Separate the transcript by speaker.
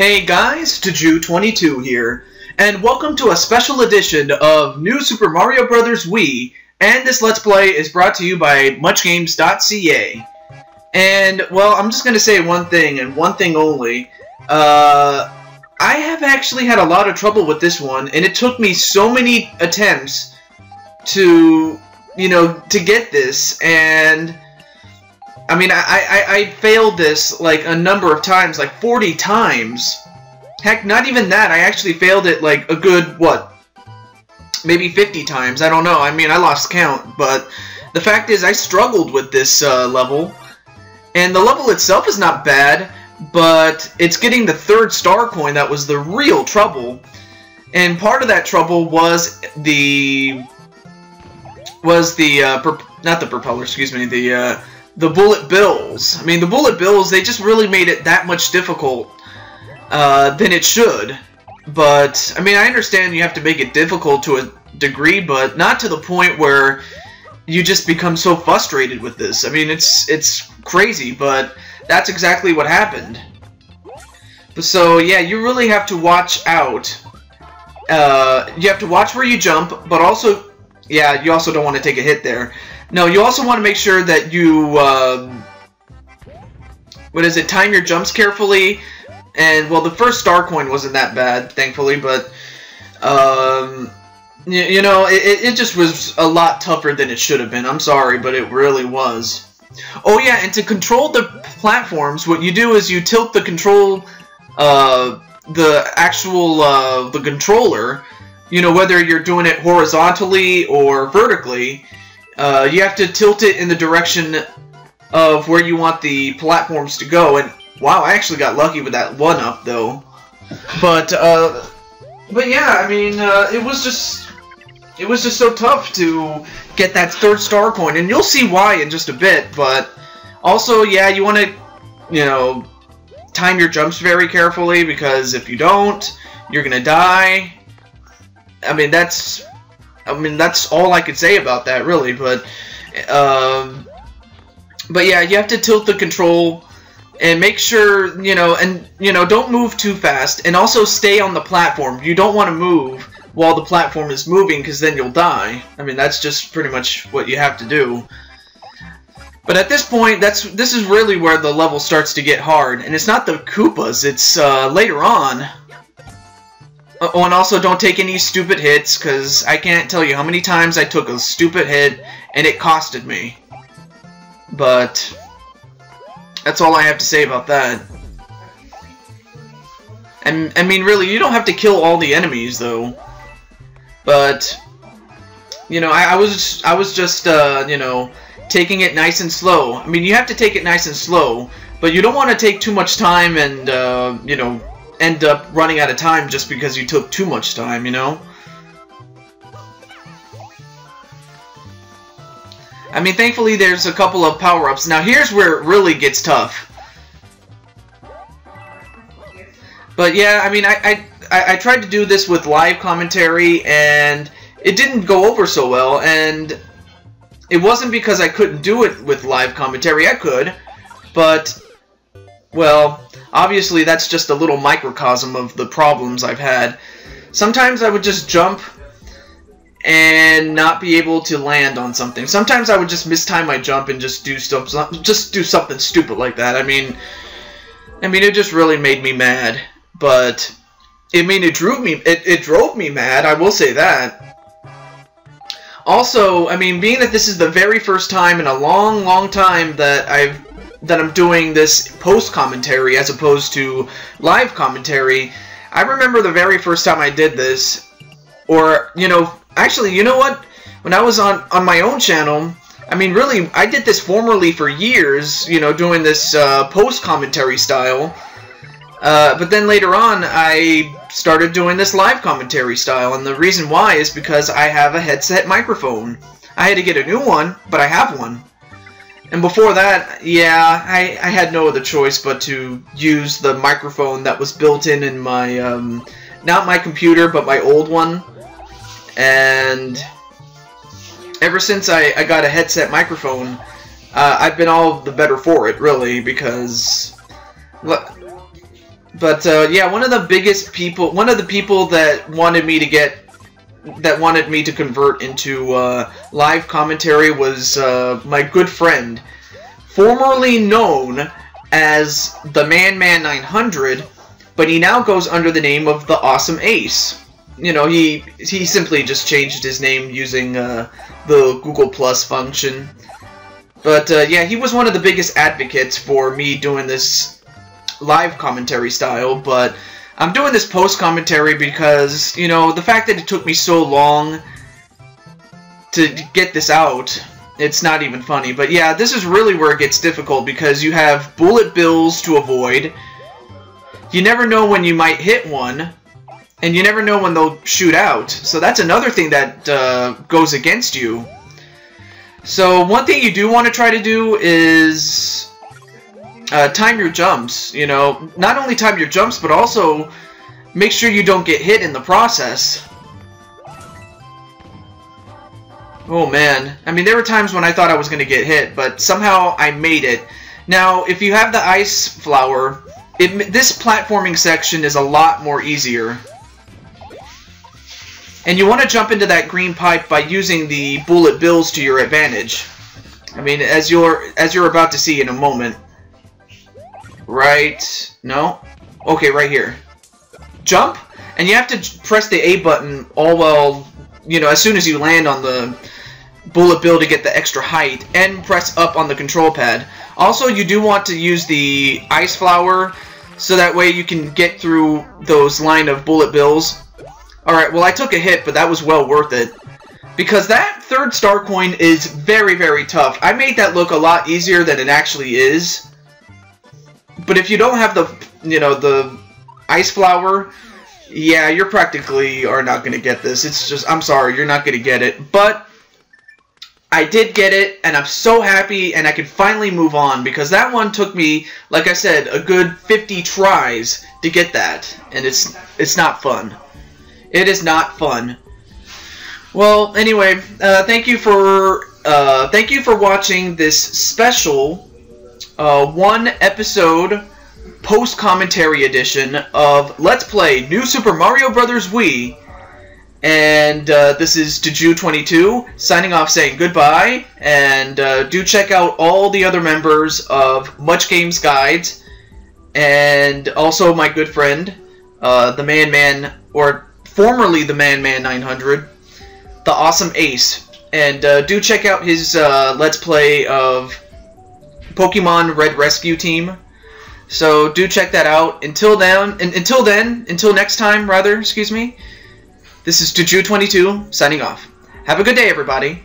Speaker 1: Hey guys, Taju22 here, and welcome to a special edition of New Super Mario Bros. Wii, and this Let's Play is brought to you by MuchGames.ca. And, well, I'm just going to say one thing, and one thing only. I have actually had a lot of trouble with this one, and it took me so many attempts to, to get this, and I mean, I failed this, like, a number of times, like 40 times. Heck, not even that. I actually failed it, like, a good, what, maybe 50 times. I don't know. I mean, I lost count. But the fact is, I struggled with this level. And the level itself is not bad, but it's getting the third star coin that was the real trouble. And part of that trouble was not the propeller, excuse me, the bullet bills. I mean, the bullet bills, they just really made it that much difficult than it should. But, I mean, I understand you have to make it difficult to a degree, but not to the point where you just become so frustrated with this. I mean, it's crazy, but that's exactly what happened. So, yeah, you really have to watch out. You have to watch where you jump, but also, yeah, you also don't want to take a hit there. No, you also want to make sure that you, time your jumps carefully. And, well, the first star coin wasn't that bad, thankfully, but, it just was a lot tougher than it should have been. I'm sorry, but it really was. Oh, yeah, and to control the platforms, what you do is you tilt the control, the controller, whether you're doing it horizontally or vertically. You have to tilt it in the direction of where you want the platforms to go, and wow, I actually got lucky with that 1-up though. But yeah, I mean, it was just so tough to get that third star coin, and you'll see why in just a bit. But also, yeah, you want to, time your jumps very carefully, because if you don't, you're gonna die. I mean, that's all I could say about that, really. But yeah, you have to tilt the control and make sure, don't move too fast, and also stay on the platform. You don't want to move while the platform is moving, because then you'll die. I mean, that's just pretty much what you have to do. But at this point, this is really where the level starts to get hard, and it's not the Koopas, it's later on. Oh, and also don't take any stupid hits, because I can't tell you how many times I took a stupid hit and it costed me. But that's all I have to say about that. And I mean, really, you don't have to kill all the enemies, though. But I was just taking it nice and slow. I mean, you have to take it nice and slow, but you don't want to take too much time and end up running out of time just because you took too much time, I mean, thankfully there's a couple of power-ups. Now here's where it really gets tough. But yeah, I mean, I tried to do this with live commentary, and it didn't go over so well, and it wasn't because I couldn't do it with live commentary. I could, but, well, obviously that's just a little microcosm of the problems I've had. Sometimes I would just jump and not be able to land on something. Sometimes I would just mistime my jump and just do something stupid like that. I mean, it just really made me mad. But it drove me mad, I will say that. Also, I mean, being that this is the very first time in a long, long time that I'm doing this post-commentary as opposed to live commentary, I remember the very first time I did this, or, actually, you know what? When I was on my own channel, I mean, really, I did this formerly for years, doing this post-commentary style, but then later on, I started doing this live commentary style, and the reason why is because I have a headset microphone. I had to get a new one, but I have one. And before that, yeah, I had no other choice but to use the microphone that was built in my, not my computer, but my old one. And ever since I got a headset microphone, I've been all the better for it, really, because But yeah, one of the people that wanted me to convert into live commentary was my good friend, formerly known as the Man 900, but he now goes under the name of the Awesome Ace. You know, he simply just changed his name using the Google Plus function. But yeah, he was one of the biggest advocates for me doing this live commentary style, but I'm doing this post-commentary because, you know, the fact that it took me so long to get this out, it's not even funny. But yeah, this is really where it gets difficult because you have bullet bills to avoid. You never know when you might hit one, and you never know when they'll shoot out. So that's another thing that goes against you. So one thing you do want to try to do is time your jumps. You know, not only time your jumps, but also make sure you don't get hit in the process. Oh man, I mean, there were times when I thought I was going to get hit, but somehow I made it. Now, if you have the ice flower, this platforming section is a lot more easier. And you want to jump into that green pipe by using the bullet bills to your advantage. I mean, as you're about to see in a moment. Right? No? Okay, right here. Jump, and you have to press the A button all while, you know, as soon as you land on the bullet bill to get the extra height, and press up on the control pad. Also, you do want to use the ice flower, so that way you can get through those line of bullet bills. Alright, well I took a hit, but that was well worth it. Because that third star coin is very, very tough. I made that look a lot easier than it actually is. But if you don't have the, you know, the ice flower, yeah, you're practically are not going to get this. It's just, I'm sorry, you're not going to get it. But I did get it, and I'm so happy, and I can finally move on, because that one took me, like I said, a good 50 tries to get that, and it's not fun. It is not fun. Well, anyway, thank you for watching this special one episode post-commentary edition of Let's Play New Super Mario Bros. Wii. And this is Deju22 signing off, saying goodbye. And do check out all the other members of Much Games Guides, and also my good friend, the Man, or formerly the Man 900, the Awesome Ace. And do check out his Let's Play of Pokemon Red Rescue Team. So do check that out. Until next time, rather, excuse me. This is Deju22 signing off. Have a good day, everybody.